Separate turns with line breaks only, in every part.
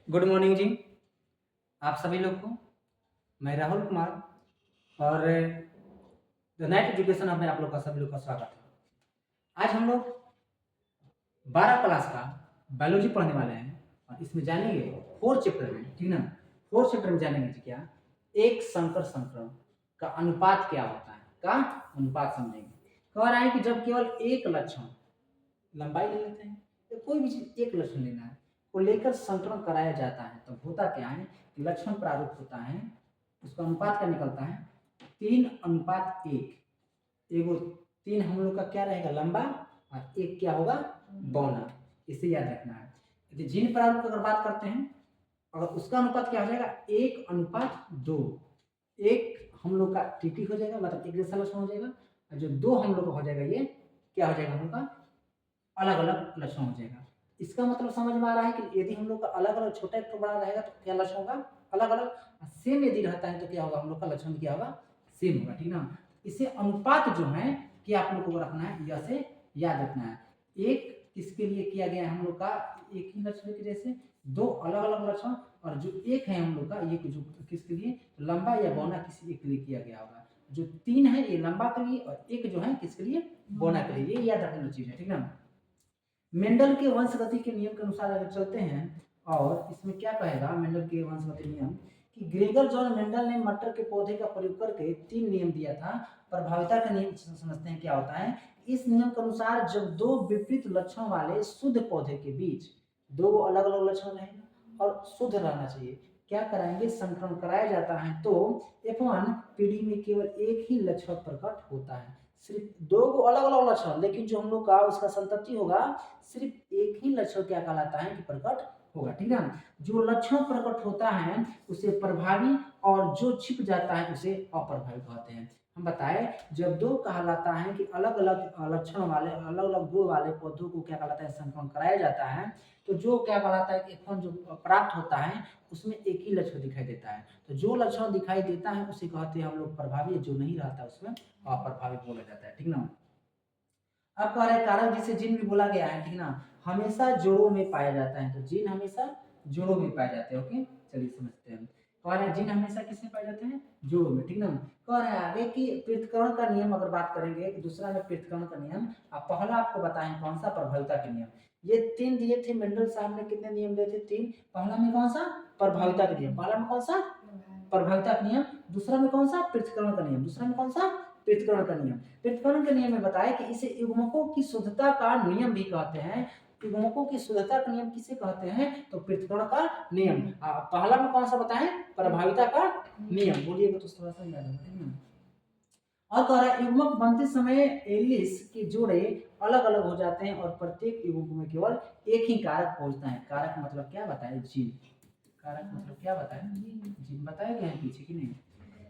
Good morning जी, आप सभी लोग को। मैं राहुल कुमार और द नाइट एजुकेशन में आप लोग का सभी लोग का स्वागत है। आज हम लोग 12 क्लास का बायोलॉजी पढ़ने वाले हैं और इसमें जानेंगे 4 चैप्टर में, ठीक ना। 4 चैप्टर में जानेंगे जी क्या एक संकर संक्रमण का अनुपात क्या होता है, का अनुपात समझेंगे। कह रहा है कि जब केवल एक लक्षण, लंबाई ले लेते हैं तो कोई भी चीज एक लक्षण लेना है को लेकर संक्रमण कराया जाता है तो होता क्या है कि लक्षण प्रारूप होता है, उसका अनुपात क्या निकलता है 3:1। एगो 3 हम लोग का क्या रहेगा लंबा और 1 क्या होगा बौना, इसे याद रखना है। यदि जीन प्रारूप की अगर बात करते हैं और उसका अनुपात क्या हो जाएगा 1:2। एक हम लोग का टीटी हो जाएगा, मतलब एक जैसा लक्षण हो जाएगा, और जो 2 हम लोग का हो जाएगा ये क्या हो जाएगा हम लोग का अलग अलग लक्षण हो जाएगा। इसका मतलब समझ में आ रहा है कि यदि हम लोग का अलग अलग छोटा एक तो बड़ा रहेगा तो क्या लक्षण होगा अलग अलग, सेम यदि रहता है तो क्या होगा हम लोग का लक्षण क्या होगा सेम होगा, ठीक ना। इसे अनुपात जो है कि आप लोग को रखना है, यह से याद रखना है। एक किसके लिए किया गया है हम लोग का एक ही लक्षण की जैसे 2 अलग अलग लक्षण, और जो एक है हम लोग का ये जो किसके लिए लंबा या बौना किसी एक के लिए किया गया होगा। जो 3 है ये लंबा के लिए और एक जो है किसके लिए बौना के लिए, ये याद रखने वाली चीज है, ठीक ना। मेंडल के वंशगति के नियम के अनुसार अगर चलते हैं और इसमें क्या कहेगा मेंडल के वंशगति नियम कि ग्रेगर जॉन मेंडल ने मटर के पौधे का प्रयोग करके 3 नियम दिया था। प्रभाविता का नियम समझते हैं क्या होता है। इस नियम के अनुसार जब 2 विपरीत लक्षण वाले शुद्ध पौधे के बीच 2 अलग अलग लक्षण रहेंगे और शुद्ध रहना चाहिए, क्या कराएंगे संक्रमण कराया जाता है तो F1 पीढ़ी में केवल एक ही लक्षण प्रकट होता है। सिर्फ 2 अलग अलग लक्षण, लेकिन जो हम लोग का उसका संतति होगा सिर्फ एक ही लक्षण क्या कहलाता है कि प्रकट होगा, ठीक है। जो लक्षण प्रकट होता है उसे प्रभावी और जो छिप जाता है उसे अप्रभावी कहते हैं। हम बताए जब 2 कहलाता है कि अलग अलग लक्षण वाले अलग अलग गुण वाले पौधों को क्या कहलाता है संक्रमण कराया जाता है, तो जो क्या कहलाता है कि F1 जो प्राप्त होता है उसमें एक ही लक्षण दिखाई देता है। तो जो लक्षण दिखाई देता है उसे कहते हैं हम लोग प्रभावी, जो नहीं रहता उसमें अप्रभावी बोला जाता है, ठीक ना। अब कह रहे कारक जिसे जीन भी बोला गया है, ठीक ना, हमेशा जोड़ों में पाया जाता है, तो जीन हमेशा जोड़ों में पाए जाते हैं। ओके चलिए समझते हैं। कह रहे हैं जीन हमेशा किसमें पाए जाते हैं जोड़ों में, ठीक ना। कह रहे हैं आगे कि पृथक्करण का नियम अगर बात करेंगे कि दूसरा में पृथक्करण का नियम, अब पहला आपको बताएं कौन सा प्रभाविता का नियम। ये 3 दिए थे मेंडल साहब ने, कितने नियम दिए थे 3। पहला में कौन सा प्रभाविता का नियम, पहला में कौन सा प्रभाविता का नियम, दूसरा में कौन सा पृथक्करण का नियम, दूसरा में कौन सा पृथक्करण का नियम। पृथक्करण के नियम में बताया कि इसे युग्मकों की शुद्धता का नियम भी कहते हैं। युग्मकों की शुद्धता का नियम किसे कहते हैं तो पृथक्करण का नियम। पहला में कौन सा बताएं प्रभाविता का नियम, बोलिएगा तो थोड़ा सा याद है। और कह रहा है युग्मक बनते समय एलिस के जोड़े अलग अलग हो जाते हैं और प्रत्येक युग्मक में केवल एक ही कारक पहुंचता है। कारक मतलब क्या बताए जीन, कारक मतलब क्या बताए जीन बताया गया है पीछे की नहीं।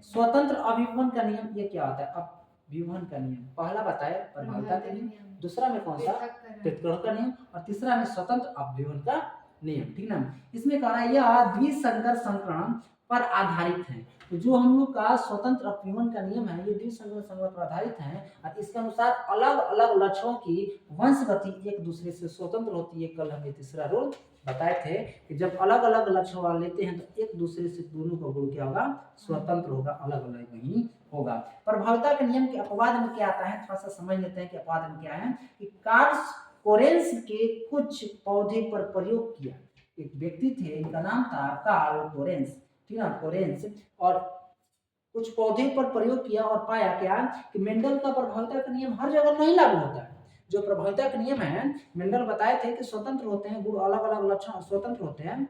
स्वतंत्र अभिवन का नियम ये क्या होता है, अब विवहन का नियम पहला बताए प्रभाविता का नियम, दूसरा में कौन सा पृथक्करण का नियम और तीसरा में स्वतंत्र अभिवन का नियम, ठीक ना। इसमें कह रहा है यह द्विसंकर संक्रमण पर आधारित है। तो जो हम लोग का स्वतंत्र अपीवन का नियम है ये द्विसंकर संक्रमण पर आधारित है और इसके अनुसार अलग अलग लक्षणों की वंशगति एक दूसरे से स्वतंत्र होती है। कल हमने तीसरा रूल बताए थे कि जब अलग अलग लक्षण वाले लेते हैं तो एक दूसरे से दोनों का गुण क्या होगा स्वतंत्र होगा, अलग अलग नहीं होगा। प्रभाविता के नियम के अपवाद में क्या आता है थोड़ा सा समझ लेते हैं कि अपवाद में क्या है कि कार्स कोरेंस के कुछ पौधे पर प्रयोग किया। एक व्यक्ति थे इनका नाम था कार्ल कोरेंस, ठीक है कोरेंस, और कुछ पौधे पर प्रयोग किया और पाया क्या कि मेंडल का प्रभाविता का नियम हर जगह नहीं लागू होता है। जो प्रभाविता का नियम है मेंडल बताए थे कि स्वतंत्र होते हैं, गुण अलग अलग लक्षण स्वतंत्र होते हैं,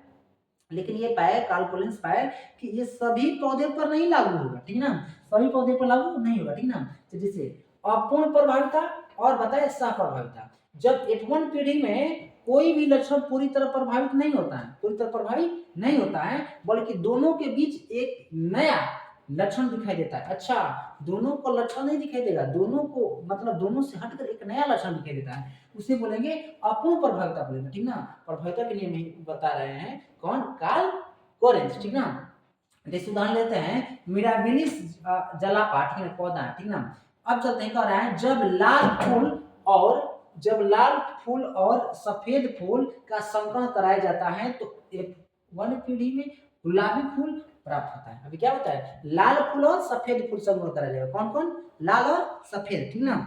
लेकिन ये पाए कार्ल कोरेंस पाए कि ये सभी पौधे पर नहीं लागू होगा, ठीक ना, सभी पौधे पर लागू नहीं होगा, ठीक ना। तो जैसे अपूर्ण प्रभाविता और बताए सह प्रभाविता, जब F1 पीढ़ी में कोई भी लक्षण पूरी तरह प्रभावित नहीं होता है, पूरी तरह प्रभावित नहीं होता है, बल्कि दोनों के बीच एक नया लक्षण दिखाई देता है। अच्छा दोनों को लक्षण नहीं दिखाई देगा, दोनों को मतलब दोनों से हटकर एक नया लक्षण दिखाई देता है, उसे बोलेंगे अपूर्ण प्रभाविता बोलेंगे, ठीक ना। प्रभाविता के नियम ही बता रहे हैं कौन कार्ल कोरेंस, ठीक ना। जैसे उदाहरण लेते हैं मिराबिलिस जलापा, ठीक है पौधा, ठीक ना। अब चलते हैं कह रहा है जब लाल फूल और सफेद फूल का संकरण कराया जाता है तो वन पीढ़ी में गुलाबी फूल प्राप्त होता है। अभी क्या होता है, लाल फूल और सफेद फूल संग्रह करा जाएगा। कौन कौन, लाल और सफेद, ठीक ना।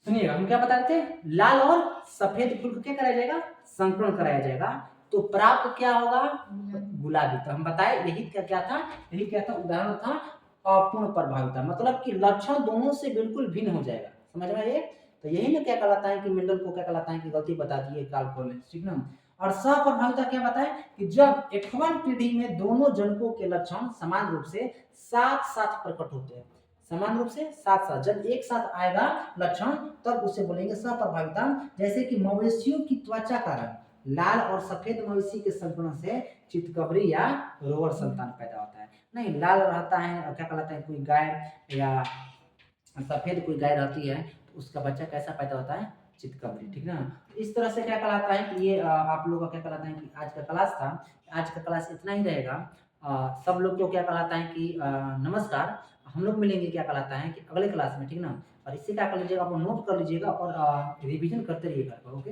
सुनिएगा, हम क्या बता रहे थे, लाल और सफेद फूल को क्या कराया जाएगा, संकरण कराया जाएगा, तो प्राप्त क्या होगा, गुलाबी। तो हम बताए यही क्या क्या था, यही क्या था, उदाहरण था अपूर्ण प्रभाविता, मतलब कि लक्षण दोनों से बिल्कुल भिन्न हो जाएगा, समझ में आइए। तो यही ना क्या कहलाता है कि मेंडल को क्या कहलाता है कि गलती बता दी है कालकोलेंस, ठीक ना। और सप्रभाविता क्या बताए कि जब F1 पीढ़ी में दोनों जनकों के लक्षण समान रूप से साथ साथ प्रकट होते हैं, समान रूप से साथ साथ, जब एक साथ आएगा लक्षण तब उसे बोलेंगे सप्रभाविता। जैसे कि मवेशियों की त्वचा का रंग लाल और सफेद मवेशी के संकरण से चितकबरी या रोवर संतान पैदा होता है। नहीं, लाल रहता है और क्या कहलाता है, कोई गाय या सफेद कोई गाय रहती है तो उसका बच्चा कैसा पैदा होता है, चितकबरी, ठीक ना। इस तरह से क्या कहलाता है कि ये आप लोगों का क्या कहलाता है कि आज का क्लास था, आज का क्लास इतना ही रहेगा। सब लोग को क्या कहलाता है कि नमस्कार। हम लोग मिलेंगे क्या कहलाता है कि अगले क्लास में, ठीक ना। और इससे क्या कर लीजिएगा, आप नोट कर लीजिएगा और रिवीजन करते रहिएगा, ओके।